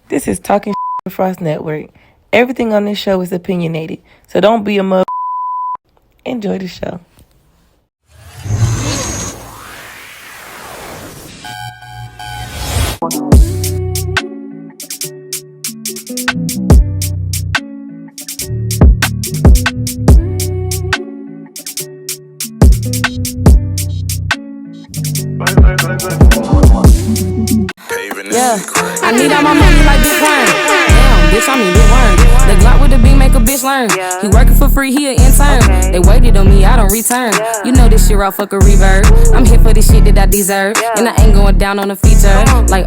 This is Talking with Frost Network. Everything on this show is opinionated, so don't be a mother. Enjoy the show. Yeah, I need all my money like Big Worm. Damn, bitch, I mean Big Worm. The Glock with the beam make a bitch learn. He working for free, he an intern. They waited on me, I don't return. You know this shit raw, fuck a reverb. I'm here for this shit that I deserve, and I ain't going down on a feature. Like,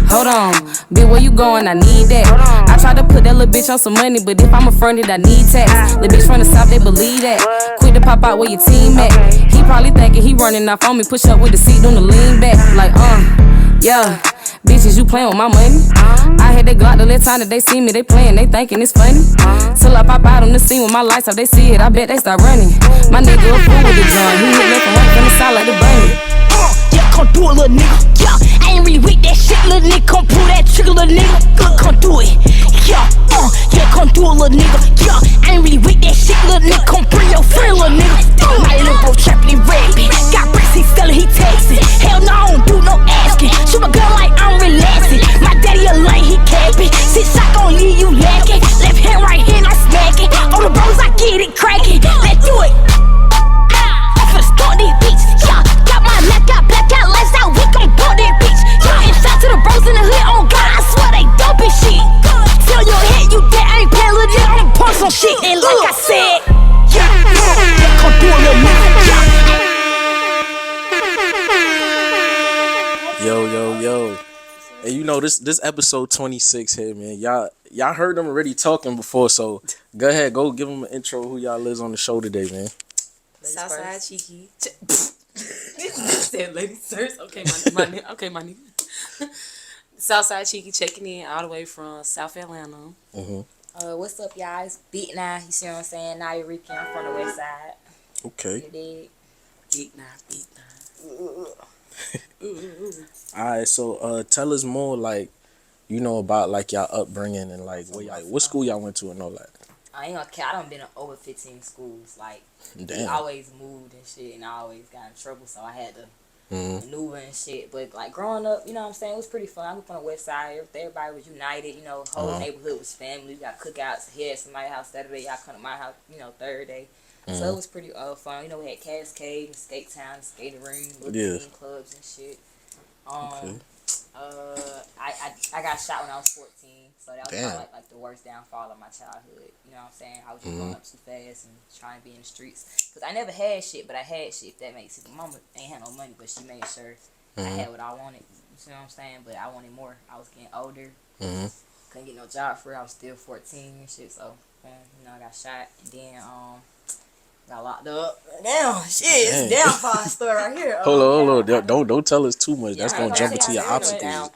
hold on, bitch, where you going? I need that. I tried to put that little bitch on some money, but if I'm affronted, I need tax. Little bitch from the south, they believe that. Quit to pop out where your team at. He probably thinking he running off on me. Push up with the seat on the lean back. Like, yeah. Bitches, you playin' with my money. I had that Glock the last time that they see me, they playin', they thinking it's funny. Till I pop out on the scene with my lights off, they see it, I bet they start running. My nigga a fool with the gun, he hit left and right from the side like the bunny. Yeah, come do it, little nigga. Yeah, I ain't really with that shit, little nigga. Come pull that trigger, little nigga. Good, come do it. Yeah, come do it, little nigga. Yeah, I ain't really with that shit, little nigga. Come bring your friend, little nigga. My little bro trappin' and rapping. Got bricks, he sellin', he textin'. Hell no, I don't do no asking. Shoot my gun like I'm relaxing. My daddy a lane, he capping. 6 shot gon' leave you lacking. Left hand, right hand, I'm smacking. On the bros, I get it cracking. Let's do it. I'm finna start this bitch. Yeah, got my neck, got blackout lights out. We gon' bump that bitch. Yeah, and shout to the bros in the hood. Oh God, I swear they dope as shit. Tell your head you dead, I ain't paying little nigga. I'm punch some shit. And like I said, yeah, come do a little nigga. Yo. And you know this episode 26 here, man. Y'all heard them already talking before, so go ahead, go give them an intro who y'all is on the show today, man. SOUTHSIDECHEEKY. Said ladies first. Okay, my nigga. SOUTHSIDECHEEKY checking in all the way from South Atlanta. What's up, y'all? It's Beat Now. You see what I'm saying? NIAACRICAN. I'm from the west side. Okay. You dig? Beat now. Alright, so tell us more, like, you know, about like y'all upbringing and like what school y'all went to and all that. I ain't gonna care. I done been in over 15 schools. Like, Damn. we always moved and shit, and I always got in trouble, so I had to maneuver and shit. But like growing up, you know what I'm saying, it was pretty fun. I grew up on the west side. Everybody was united. You know, whole neighborhood was family. We got cookouts here at somebody's house Saturday. Y'all come to my house, you know, Thursday. So it was pretty fun. You know, we had Cascade and Skate Town, skating ring, little team clubs and shit. Okay. I got shot when I was 14, so that was probably like the worst downfall of my childhood. You know what I'm saying? I was just growing up too fast and trying to be in the streets. Cause I never had shit, but I had shit. If that makes sense. Mama ain't had no money, but she made sure I had what I wanted. You see what I'm saying? But I wanted more. I was getting older. Couldn't get no job for it. I was still 14 and shit. So you know, I got shot and then got locked up. Damn, shit, it's a downfall story right here. Hold on. Don't tell us too much. That's gonna jump into your obstacles.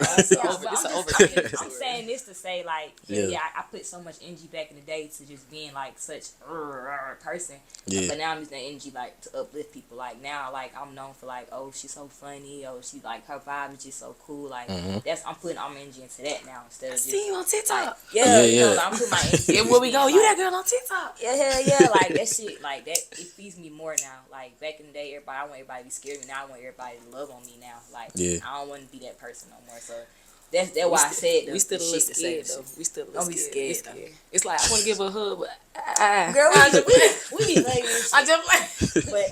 I'm saying this to say, like, I put so much energy back in the day to just being like such a person. Yeah. But now I'm using that energy like to uplift people. Like now, like I'm known for like, oh, she's so funny. Oh, she like her vibe is just so cool. Like I'm putting all my energy into that now instead of just. See you on TikTok. Like, yeah. I'm putting my energy. Yeah, where we go? You that girl on TikTok? Yeah, hell yeah. Like that shit, like that. It feeds me more now. Like back in the day, I want everybody to be scared of me. Now I want everybody to love on me now. Like I don't want to be that person no more. So that's why I said we still a little scared though. We still a little scared. It's like I want to give her a hug, but girl, we be like this. I just like, but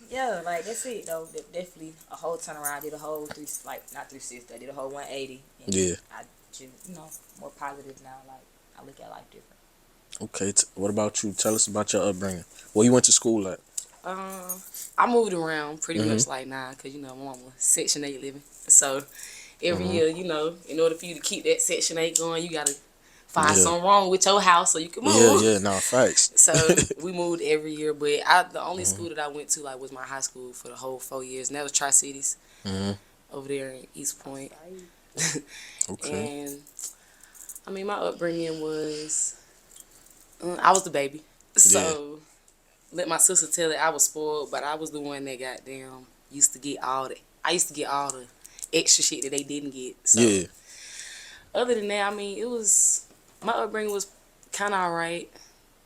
yeah, like that's it though. Definitely a whole turnaround. I did a whole not 360. I did a whole 180. And I just more positive now. Like I look at life different. Okay, what about you? Tell us about your upbringing. Where you went to school at? I moved around pretty much like now, cause my mama was Section 8 living. So every year, in order for you to keep that Section 8 going, you gotta find something wrong with your house so you can move. Facts. So we moved every year, but the only school that I went to was my high school for the whole 4 years, and that was Tri-Cities over there in East Point. Okay. And my upbringing was. I was the baby, so let my sister tell it. I was spoiled, but I was the one that goddamn used to get all the extra shit that they didn't get. So, Other than that, I mean, my upbringing was kind of alright.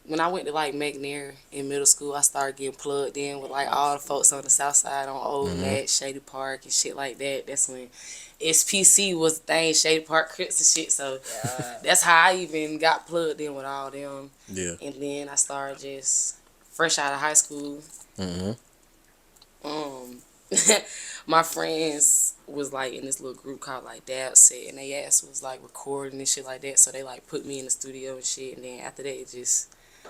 When I went to like McNair in middle school, I started getting plugged in with like all the folks on the south side on Old Mat, Shady Park and shit like that. That's when SPC was the thing, Shady Park Crips and shit. So that's how I even got plugged in with all them. Yeah. And then I started just fresh out of high school. My friends was like in this little group called like Dab Set, and they ass was like recording and shit like that. So they like put me in the studio and shit. And then after that,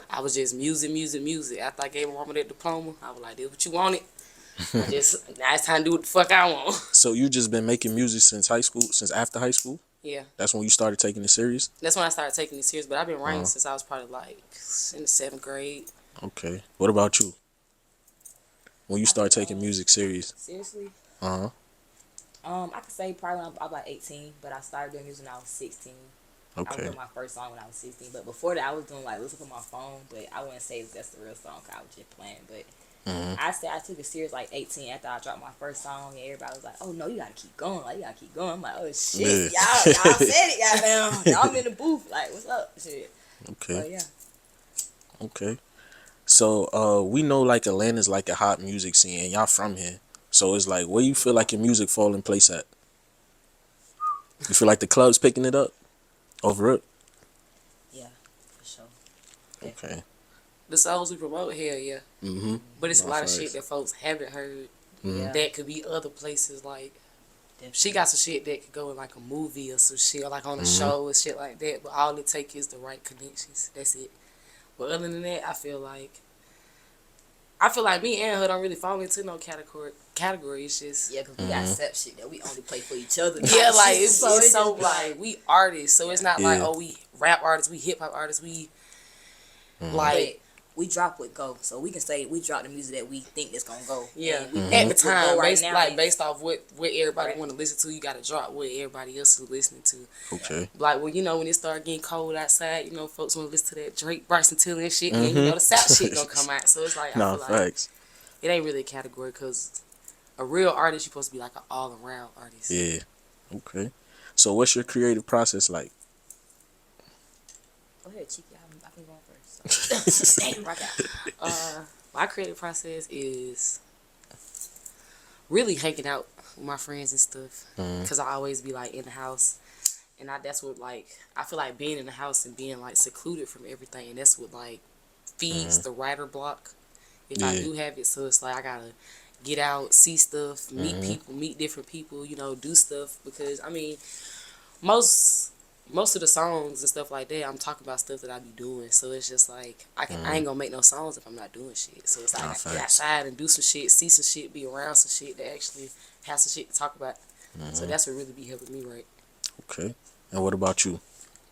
I was just music. After I gave my mama that diploma, I was like, "This what you wanted." Now it's time to do what the fuck I want. So you just been making music since high school, since after high school? Yeah. That's when you started taking it serious? That's when I started taking it serious. But I've been writing since I was probably like in the 7th grade. Okay. What about you? When you start taking music serious? Seriously? Uh-huh. I could say probably when I was like 18, but I started doing music when I was 16. Okay. I was doing my first song when I was 16, but before that I was doing like listening to my phone, but I wouldn't say that's the real song 'cause I was just playing, but I said I took it serious like 18 after I dropped my first song, and everybody was like, "Oh no, you gotta keep going, like you gotta keep going." I'm like, "Oh shit, y'all said it, goddamn, y'all in the booth, like what's up, shit." Okay. But yeah. Okay. So we know like Atlanta's like a hot music scene, and y'all from here, so it's like where you feel like your music fall in place at? You feel like the club's picking it up over it? Yeah, for sure. Okay. The songs we promote here, yeah. But it's a lot of shit that folks haven't heard that could be other places. Like, she got some shit that could go in like a movie or some shit, or like on a show and shit like that. But all it take is the right connections. That's it. But other than that, I feel like me and her don't really fall into no category. It's just because we got set shit that we only play for each other. Yeah, like it's so like we artists, so it's not like we rap artists, we hip hop artists, we like. We drop what go, so we can say we drop the music that we think is gonna go. Yeah, at the time, based off what everybody want to listen to, you gotta drop what everybody else is listening to. Okay. Like when when it start getting cold outside, folks want to listen to that Drake, Bryson Tiller and shit, and the South shit gonna come out. So it's like I feel like it ain't really a category because a real artist, you're supposed to be like an all around artist. Yeah. Okay. So what's your creative process like? Go ahead, Cheeky. I've been going first. Damn, rock out. My creative process is really hanging out with my friends and stuff, because I always be like in the house, and that's what like I feel like being in the house and being like secluded from everything, and that's what like feeds the writer block if I do have it. So it's like I gotta get out, see stuff, meet people, meet different people, do stuff, because I mean most of the songs and stuff like that, I'm talking about stuff that I be doing. So it's just like I ain't gonna make no songs if I'm not doing shit. So it's like I gotta get outside and do some shit, see some shit, be around some shit that actually have some shit to talk about. So that's what really be helping me write. Okay. And what about you?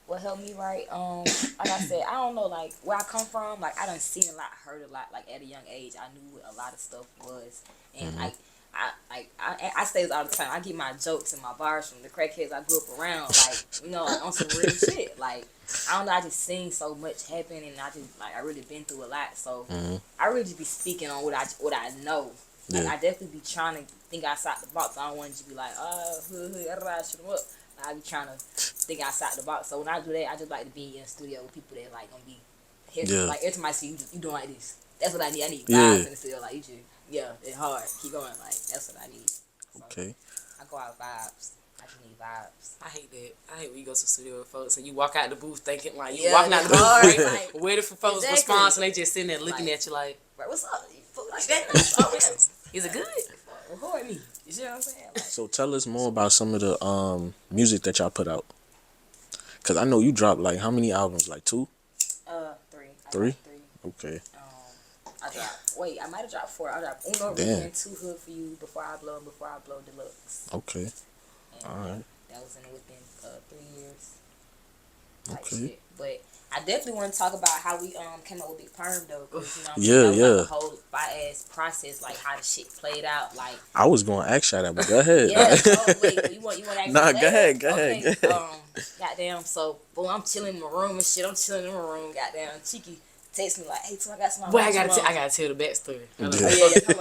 What helped me write? Like I said, I don't know, like where I come from. Like I done seen a lot, heard a lot. Like at a young age, I knew what a lot of stuff was, and I say this all the time. I get my jokes and my bars from the crackheads I grew up around, like on some real shit. Like I don't know, I just seen so much happen, and I really been through a lot. So I really just be speaking on what I know. Like I definitely be trying to think outside the box. I don't want to be like, shoot them up. I be trying to think outside the box. So when I do that, I just like to be in the studio with people that like gonna be here. Like every time I see you doing like this. That's what I need. I need vibes in the studio. Like you just. Yeah, it's hard. Keep going. Like, that's what I need. So, okay. I go out vibes. I just need vibes. I hate that. I hate when you go to the studio with folks and you walk out the booth thinking, like, you walking out the booth, right? Waiting for folks' response, and they just sitting there looking at you like, right, what's up? You feel like that? Is it good? Record me. You see what I'm saying? Like, so tell us more about some of the music that y'all put out. Because I know you dropped, like, how many albums? Like 2? 3. 3? Okay. I might have dropped 4. I dropped Uno, and 2 Hood for You, Before I Blow Deluxe. Okay. And all right. That was within 3 years. Okay. Shit. But I definitely want to talk about how we came up with Big Perm though, because that was like the whole ass process, like how the shit played out. Like I was going to ask you that, but go ahead. Wait, you want to ask me? Nah, later? go ahead. Goddamn. So, boom, I'm chilling in my room and shit. I'm chilling in my room. Goddamn, Cheeky text me like, "Hey, so I got some." Boy, I gotta tell the backstory. Yeah.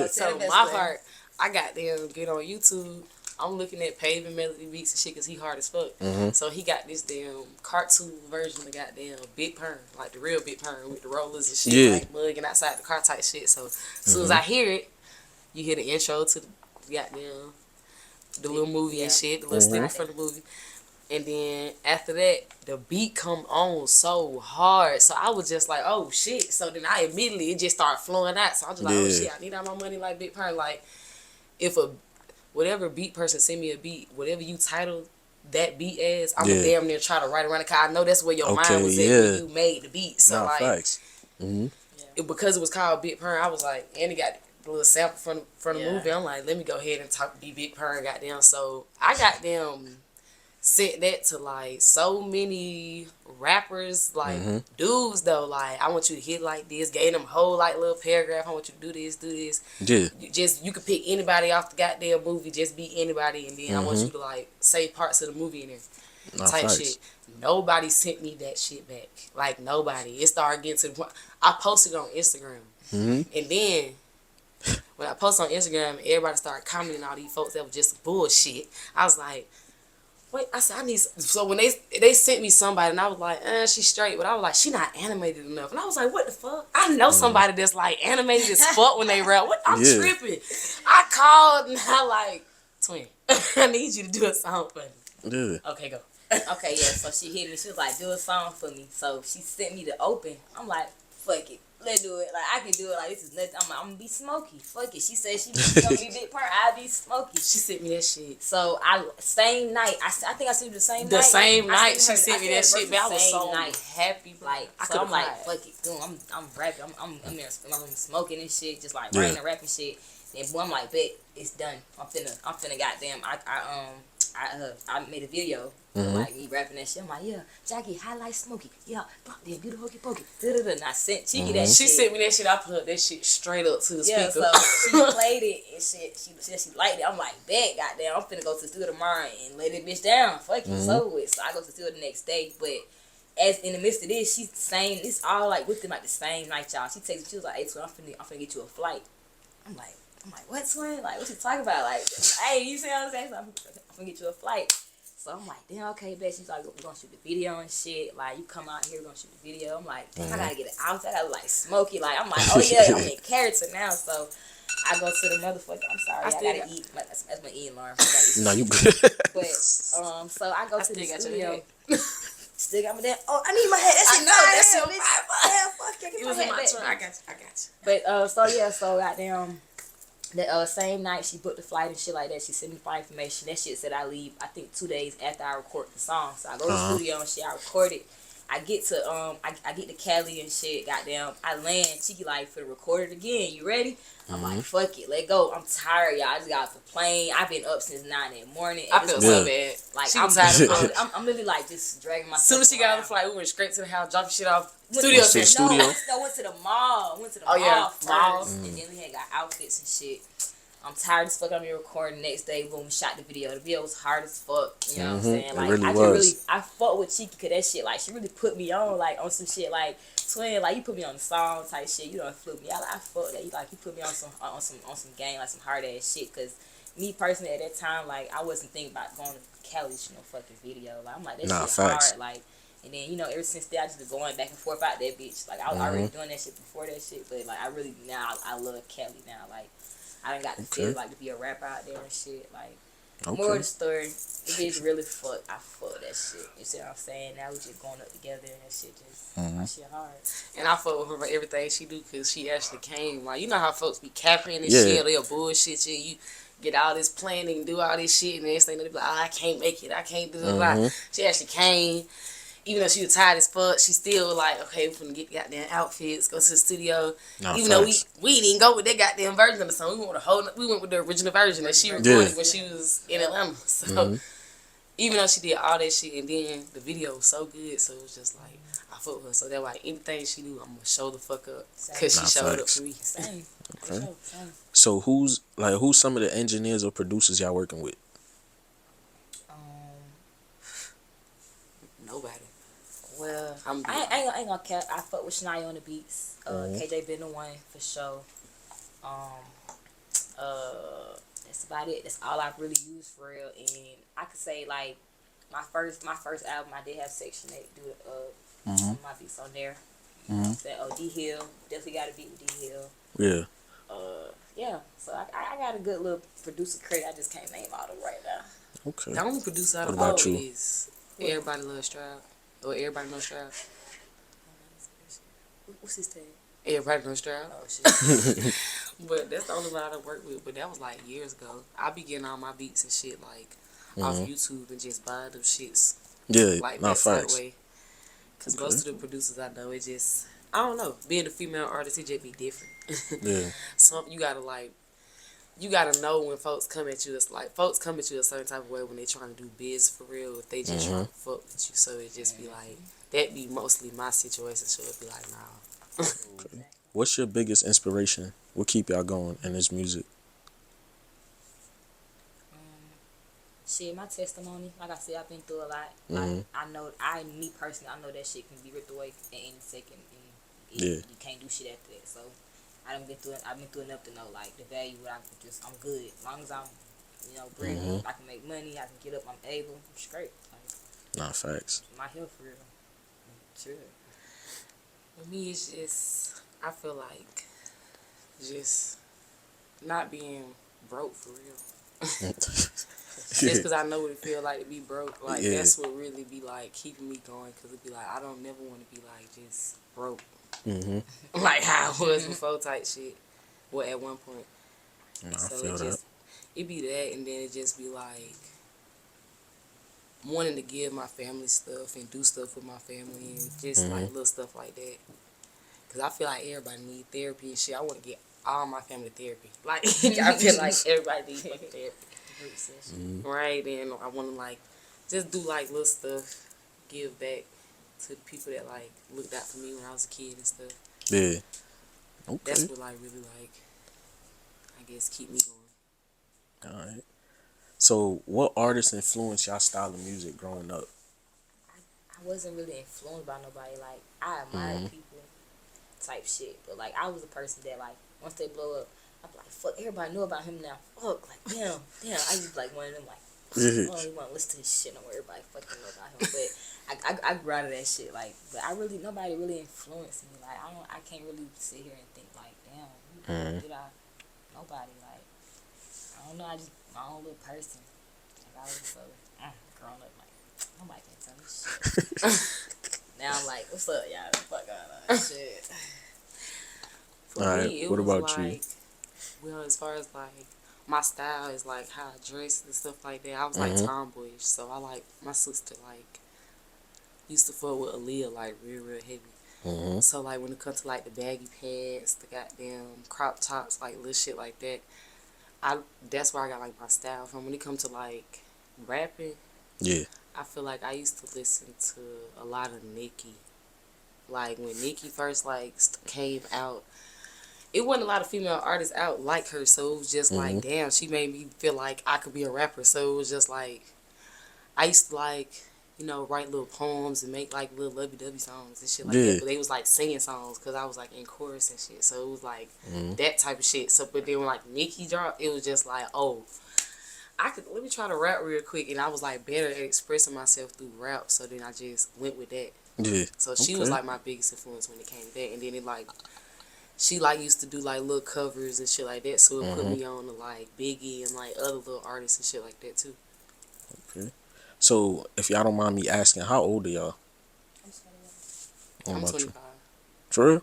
So my part, I got them get on YouTube. I'm looking at Paving Melody Beats and shit because he hard as fuck. So he got this damn cartoon version of goddamn Big Purr, like the real Big Purr with the rollers and shit, like mugging outside the car type shit. So as soon as I hear it, you hear the intro to the goddamn, the little movie and shit, the little snippet for the movie. And then after that, the beat come on so hard. So I was just like, oh shit. So then I immediately, it just started flowing out. So I was just like, oh shit, I need all my money like Big Purr. Like, if whatever beat person send me a beat, whatever you title that beat as, I'm gonna damn near try to write around it. Cause I know that's where your mind was at when you made the beat. So because it was called Big Purr, I was like, and it got the little sample from the movie. I'm like, let me go ahead and be Big Purr, goddamn. So I got them. Sent that to like so many rappers, like dudes though. Like, I want you to hit like this. Gave them a whole like little paragraph. I want you to do this. Yeah. You could pick anybody off the goddamn movie. Just be anybody, and then I want you to like say parts of the movie in there. Type shit. Nobody sent me that shit back. Like nobody. It started getting to the point. I posted it on Instagram, and then when I posted on Instagram, everybody started commenting all these folks that was just bullshit. I was like, wait, I said, I need... So when they sent me somebody, and I was like, she's straight. But I was like, she not animated enough. And I was like, what the fuck? I know somebody that's like animated as fuck when they rap. What? I'm tripping. I called, and I like, twin, I need you to do a song for me. Okay, go. Okay, yeah, so she hit me. She was like, do a song for me. So she sent me the open. I'm like, fuck it. Let's do it. Like, I can do it. Like, this is nothing. I'm gonna be Smokey. Fuck it. She said she gonna be Big Purr. I'll be Smokey. She sent me that shit. So same night. I think I sent you the same night. The same night she sent me that shit. I was so happy. Like, so I'm like, fuck it. Dude, I'm rapping. I'm in my room smoking and shit, just like writing and rapping shit. Then boy, I'm like, bet it's done. I'm finna goddamn. I made a video. Like me rapping that shit. I'm like, yeah, Jackie, highlight Smokey. Yeah, damn, do the hokey pokey. And I sent Cheeky that shit. She sent me that shit. I put that shit straight up to the speaker. So she played it and shit. She said she liked it. I'm like, bet, goddamn, I'm finna go to the studio tomorrow and lay that bitch down. Fuck it, so it. So I go to the studio the next day. But as in the midst of this, she's saying it's all like within like the same night, y'all. She texts me. She was like, hey, twin, I'm finna get you a flight. I'm like, what, twin? Like, what you talking about? Like, hey, you see what I'm saying? So I'm finna get you a flight. So I'm like, damn, okay, bet. She's like, we're gonna shoot the video and shit. Like, you come out here, we're gonna shoot the video. I'm like, damn, I gotta get it out. I gotta like Smokey. Like, I'm like, oh yeah, I'm in character now. So I go to the motherfucker. I'm sorry, I gotta eat. That's my eating alarm. No, you good. But so I go to the studio. Still got my damn. Oh, I need my head. That's your bitch. Damn, fuck, it was in my turn. I got you. But so goddamn. The same night she booked the flight and shit like that. She sent me flight information. That shit said I leave, I think 2 days after I record the song. So I go to the studio and shit. I record it. I get to I get to Cali and shit. Goddamn, I land. Cheeky like for the record it again. You ready? I'm like, fuck it, let go. I'm tired, y'all. I just got off the plane. I've been up since 9 in the morning. I feel so bad. Like, I'm tired. I'm literally like just dragging myself. As soon as she got on the flight, we went straight to the house, dropped shit off. No, went to the mall. First, and then we had got outfits and shit. I'm tired as fuck. I'm here recording. Next day, boom, we shot the video. The video was hard as fuck. You know what I'm saying? Like, I fuck with Cheeky because that shit, like, she really put me on, like, on some shit, like, twin, like, you put me on the song type shit. You don't flip me. I fuck that. You put me on some game, like, some hard ass shit. Because me personally at that time, like, I wasn't thinking about going to Cali's, fucking video. Like, I'm like, that shit hard. Like, and then, ever since then, I just been going back and forth out that bitch. Like, I was already doing that shit before that shit. But, like, I really, now, I love Cali now. Like, I done got to feel like to be a rapper out there and shit. Like, more of the story, it is really fuck. I fuck that shit. You see what I'm saying? Now we just going up together and that shit just, my shit hard. And I fuck with her for everything she do because she actually came. Like, you know how folks be capping and shit, they'll bullshit you. You get all this planning, do all this shit, and the next thing they be like, I can't make it. I can't do it. She actually came. Even though she was tired as fuck, she still like, okay, we're gonna get goddamn outfits, go to the studio. Even though we didn't go with that goddamn version of the song, we went with the original version that she recorded when she was in Atlanta. So even though she did all that shit, and then the video was so good, so it was just like, I fuck with her. So that's why anything she do, I'm gonna show the fuck up because she showed up for me. Same. Okay. Same. So who's some of the engineers or producers y'all working with? Nobody. Well, I ain't gonna cap. I fuck with Shania on the beats. KJ been the one for sure. that's about it. That's all I've really used for real. And I could say like my first album, I did have Section 8 do some of my beats on there. Said, D Hill, definitely got a beat with D Hill. Yeah. Yeah, so I got a good little producer credit. I just can't name all them right now. Okay. The only producer I What know about you? is Everybody Loves Stroud. Or Everybody Knows Stroud. What's his name? Everybody Knows Stroud. Oh shit. But that's the only one I done worked with. But that was like years ago. I be getting all my beats and shit like off YouTube and just buy them shits. Yeah, Like not that side facts. way. Because most of the producers I know, it just, I don't know. Being a female artist, it just be different. Yeah. Some you gotta like, you gotta know when folks come at you. It's like folks come at you a certain type of way when they trying to do biz for real. If they just trying to fuck with you, so it just be like that. Be mostly my situation. So it be like, nah. Okay. What's your biggest inspiration? What keep y'all going in this music? Shit, my testimony. Like I said, I've been through a lot. I know, me personally, I know that shit can be ripped away at any second, and you can't do shit after that. So I've been through enough to know like the value. I'm good as long as I'm, breathing. I can make money. I can get up. I'm able. I'm straight. Like, Not facts. my health for real. Sure. For me, it's just, I feel like just not being broke for real. Just because I know what it feel like to be broke. Like, that's what really be, like, keeping me going. Because it be like, I don't never want to be, like, just broke. Like how I was before type shit. Well, at one point. Nah, So I feel it that. just, it be that. And then it just be, like, wanting to give my family stuff and do stuff with my family. And just, like, little stuff like that. Because I feel like everybody need therapy and shit. I want to get all my family therapy. Like, I feel like everybody needs fucking therapy. Right, and I want to like just do like little stuff, give back to the people that like looked out for me when I was a kid and stuff. Yeah. Okay. That's what like really like, I guess, keep me going. All right. So, what artists influenced y'all style of music growing up? I wasn't really influenced by nobody. Like, I admired people type shit, but like I was a person that like once they blow up, I'm like, fuck, everybody know about him now. Fuck, like, damn. I used to like one of them, like, I don't even want to listen to his shit no more. Everybody fucking know about him. But I grew out of that shit, like, but nobody really influenced me. Like, I can't really sit here and think, like, damn, nobody, like, I don't know, I just, my own little person. Like, I was so, growing up, like, nobody can tell me shit. Now I'm like, what's up, y'all? Fuck on shit. For All right, me, it what was about you? like, well, as far as like my style is like how I dress and stuff like that. I was like tomboyish, so I like my sister like used to fuck with Aaliyah like real heavy. So like when it comes to like the baggy pants, the goddamn crop tops, like little shit like that, that's where I got like my style from. When it comes to like rapping, I feel like I used to listen to a lot of Nicki. Like when Nicki first like came out. It wasn't a lot of female artists out like her, so it was just like, damn, she made me feel like I could be a rapper. So it was just like, I used to like, write little poems and make like little lovey-dovey songs and shit like that. But they was like singing songs because I was like in chorus and shit. So it was like that type of shit. So, but then when like Nicki dropped, it was just like, oh, let me try to rap real quick. And I was like better at expressing myself through rap. So then I just went with that. Yeah. So she was like my biggest influence when it came to that. And then it like, she like used to do like little covers and shit like that, so it put me on to like Biggie and like other little artists and shit like that too. Okay. So if y'all don't mind me asking, how old are y'all? I'm 25. For real?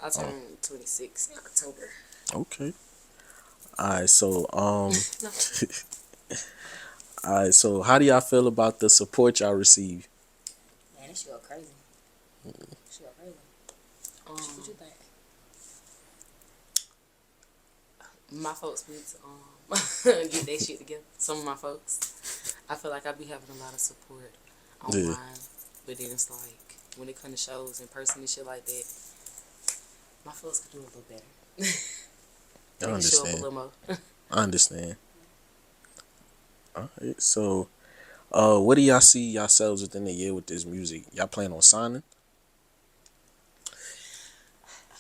I turned 26 in October. Okay. Alright, so alright, so how do y'all feel about the support y'all receive? Man, this shit go crazy. This shit go crazy. What you think? My folks need to get their shit together. Some of my folks, I feel like I be having a lot of support online, but then it's like when it comes to shows in person and shit like that, my folks could do a little better. I understand. Show up a little more. I understand. Alright, so what do y'all see yourselves within the year with this music? Y'all plan on signing?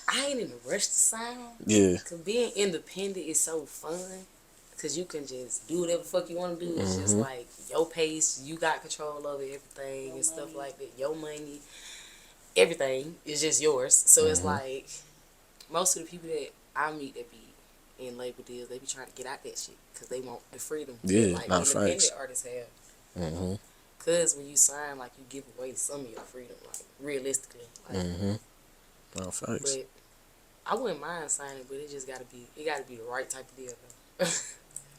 I ain't in a rush to sign. Yeah. Cause being independent is so fun. Cause you can just do whatever the fuck you want to do. It's just like your pace. You got control over everything and stuff like that. Your money, everything is just yours. So it's like most of the people that I meet that be in label deals, they be trying to get out that shit because they want the freedom. Yeah, like not independent facts. artists have. Cause when you sign, like you give away some of your freedom, like realistically. Like, Not facts. but I wouldn't mind signing, but it gotta be the right type of deal though.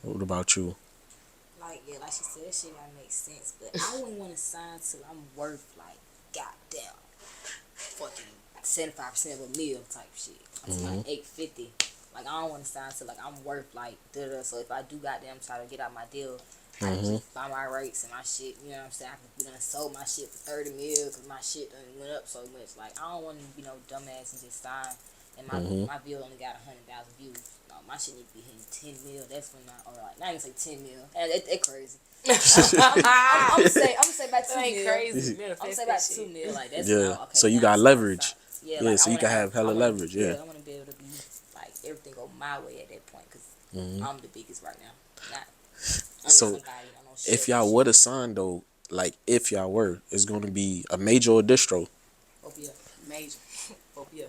What about you? Like, yeah, like she said, that shit gotta make sense. But I wouldn't want to sign till I'm worth, like, goddamn, fucking 75% of a meal type shit. I'm talking like 850. Like, I don't want to sign till, like, I'm worth, like, da-da. So if I do goddamn try to get out my deal, I can just buy my rights and my shit, you know what I'm saying? I can done sold my shit for 30 mil because my shit done went up so much. Like, I don't want to be no dumbass and just sign. And my bill only got 100,000 views. No, my shit need to be hitting 10 mil. That's when or like, not even say 10 mil. That crazy. I'm gonna say about 2 mil. Crazy. I'm gonna say about 2 mil. Like, that's Yeah. now, okay, So you now got it's leverage. Yeah, Yeah, like, so you can have hella leverage. Yeah. I want to be able to be, like, everything go my way at that point because I'm the biggest right now. Not So somebody, I don't share if y'all that were to sign though, like if y'all were, it's gonna be a major or distro. Major. Yeah.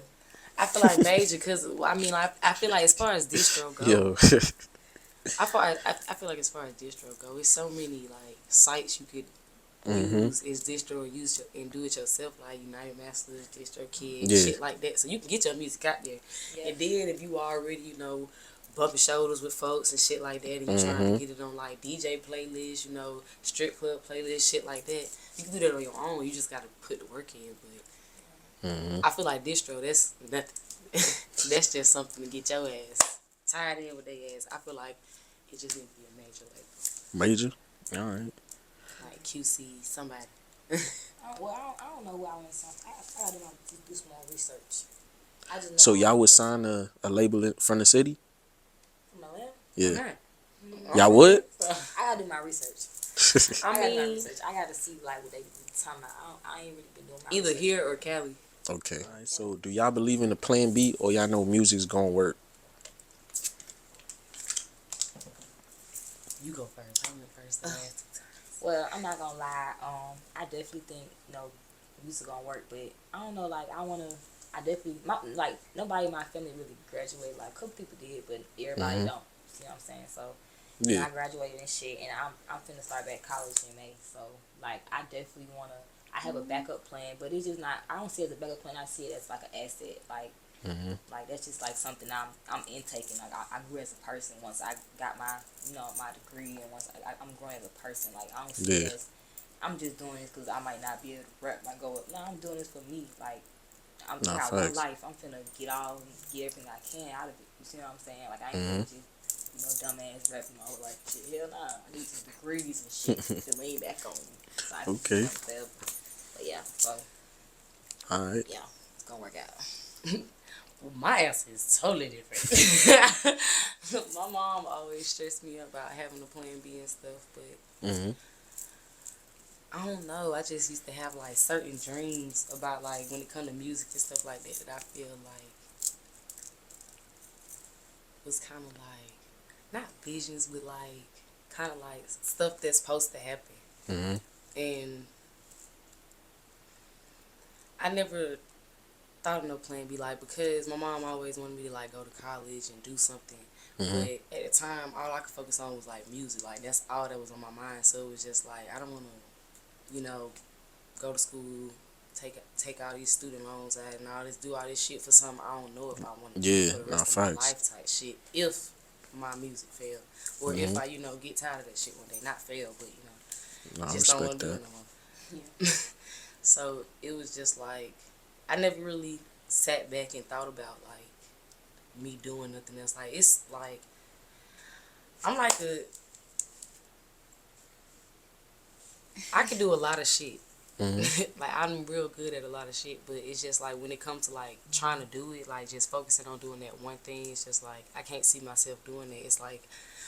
I feel like major because I mean I feel like as far as distro go, Yo. I feel like as far as distro go, it's so many like sites you could use as distro and do it yourself, like United Masters, DistroKid, shit like that. So you can get your music out there, and then if you already bumping shoulders with folks and shit like that, and you trying to get it on like DJ playlists, strip club playlists, shit like that, you can do that on your own. You just gotta put the work in, but. I feel like distro, that's nothing. That's just something to get your ass tied in with their ass. I feel like it just needs to be a major label. Major? Alright. Like QC, somebody. I don't know who I want to sign. I gotta do some more research. I just know So y'all would sign a label from the city? From Atlanta? Yeah. Y'all would? I gotta do my research. I gotta see like what they be talking about. I ain't really been doing my Either research. here or Cali. Okay. Alright, so do y'all believe in the plan B or y'all know music's gonna work? You go first. I went first the last 2 times. Well, I'm not gonna lie. I definitely think music gonna work, but I don't know. Like, I definitely nobody in my family really graduated. Like, a couple people did, but everybody don't. You know what I'm saying? So I graduated and shit, and I'm finna start back college in May. So like, I definitely wanna. I have a backup plan, but it's just not. I don't see it as a backup plan. I see it as like an asset. Like, like that's just like something I'm intaking. Like, I grew as a person once I got my my degree, and once I'm growing as a person. Like, I don't see it as I'm just doing this because I might not be able to rap. Like, go up. No, I'm doing this for me. Like, I'm got one life. I'm finna get everything I can out of it. You see what I'm saying? Like, I ain't just dumbass rapping all like shit. Hell nah. I need some degrees and shit to lean back on. So I can do forever. But yeah, so alright. yeah, it's gonna work out. Well, my answer is totally different. My mom always stressed me about having a plan B and stuff, but I don't know. I just used to have like certain dreams about like when it comes to music and stuff like that I feel like was kind of like not visions, but like kind of like stuff that's supposed to happen. And I never thought of no plan B, like, because my mom always wanted me to like go to college and do something. But at the time, all I could focus on was like music. Like, that's all that was on my mind. So it was just like, I don't want to, go to school, take all these student loans out and all this, do all this shit for something I don't know if I want to do for the rest of my life type shit. If my music fail, or if I get tired of that shit one day, not fail, but just don't want to do it no more. Yeah. So it was just like, I never really sat back and thought about like me doing nothing else. Like, it's like I can do a lot of shit. Like, I'm real good at a lot of shit, but it's just like when it comes to like trying to do it, like just focusing on doing that one thing, it's just like I can't see myself doing it. It's like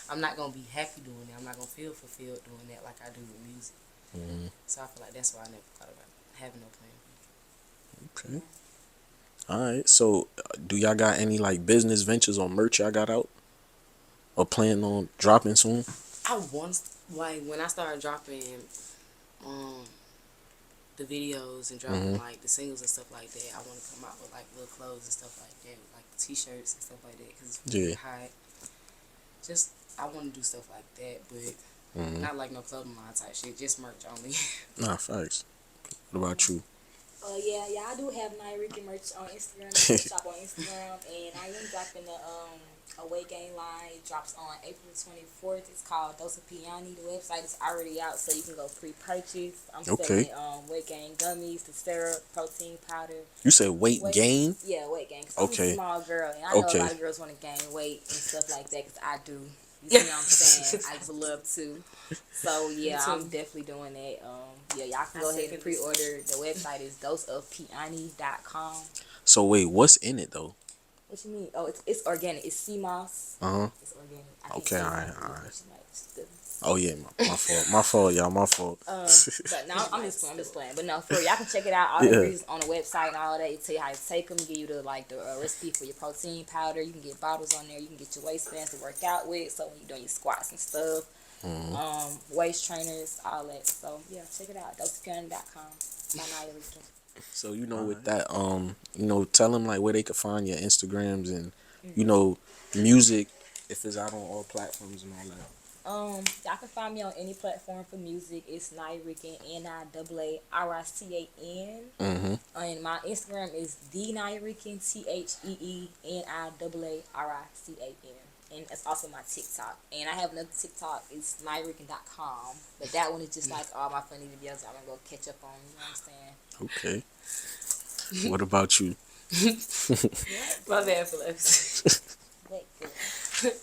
I'm not gonna be happy doing it. I'm not gonna feel fulfilled doing that like I do with music. So I feel like that's why I never thought about having no plan B. Okay. Alright, so do y'all got any like business ventures or merch y'all got out? or plan on dropping soon? I want, like, when I started dropping the videos and dropping like the singles and stuff like that, I want to come out with like little clothes and stuff like that, like t-shirts and stuff like that, because it's really hot. Just, I want to do stuff like that, but not like no clothing line type shit, just merch only. Nah, facts. What about you? Yeah, I do have NIAACRICAN merch on Instagram. I shop on Instagram, and I am dropping the weight gain line. It drops on April 24th. It's called Dose of Piani. The website is already out, so you can go pre-purchase. I'm selling weight gain gummies, the syrup, protein powder. You said weight gain? Yeah, weight gain. Okay. I'm a small girl, and I know a lot of girls want to gain weight and stuff like that, because I do. You see what I'm saying? I would love to. So, yeah, I'm definitely doing that. Yeah, y'all can go ahead and pre-order. The website is doseofpiani.com. So, wait, what's in it, though? What you mean? Oh, it's organic. It's sea moss. It's organic. Okay, all right. Oh, yeah, my fault. My fault, y'all. My fault. But no, I'm just playing. But no, for y'all can check it out. All the ingredients on the website and all that. It tell you how to take them. Give you the recipe for your protein powder. You can get bottles on there. You can get your waistbands to work out with. So when you're doing your squats and stuff, waist trainers, all that. So yeah, check it out. doseofpiani.com. My NIAACRICAN. So with that, tell them like where they can find your Instagrams and music if it's out on all platforms and all that. Y'all can find me on any platform for music. It's NIAACRICAN, NIAACRICAN. And my Instagram is TheNIAACRICAN, TheNIAACRICAN. And that's also my TikTok. And I have another TikTok. It's NIAACRICAN.com. But that one is just like all my funny videos I'm going to go catch up on. You know what I'm saying? Okay. What about you? My bad for that. Wait,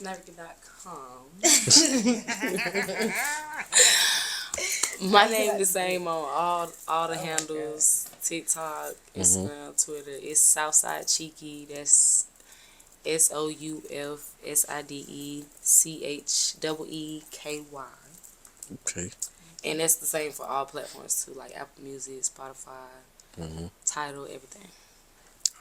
NIAACRICAN.com. My name the same on all the handles. TikTok, Instagram, Twitter. It's SOUTHSIDECHEEKY. That's SOUTHSIDECHEEKY. Okay. And that's the same for all platforms too, like Apple Music, Spotify, Tidal, everything.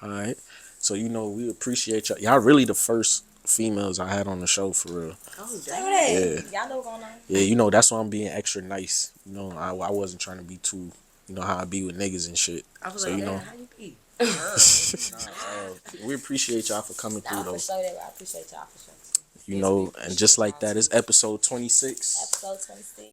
All right. So we appreciate y'all. Y'all really the first females I had on the show for real. Oh, damn. Yeah. Y'all know what's going on. Yeah, that's why I'm being extra nice. I wasn't trying to be too, how I be with niggas and shit. I was so, like, how you be? We appreciate y'all for coming through though. For sure, I appreciate y'all for sure. And just like that, it's episode 26. Episode 26.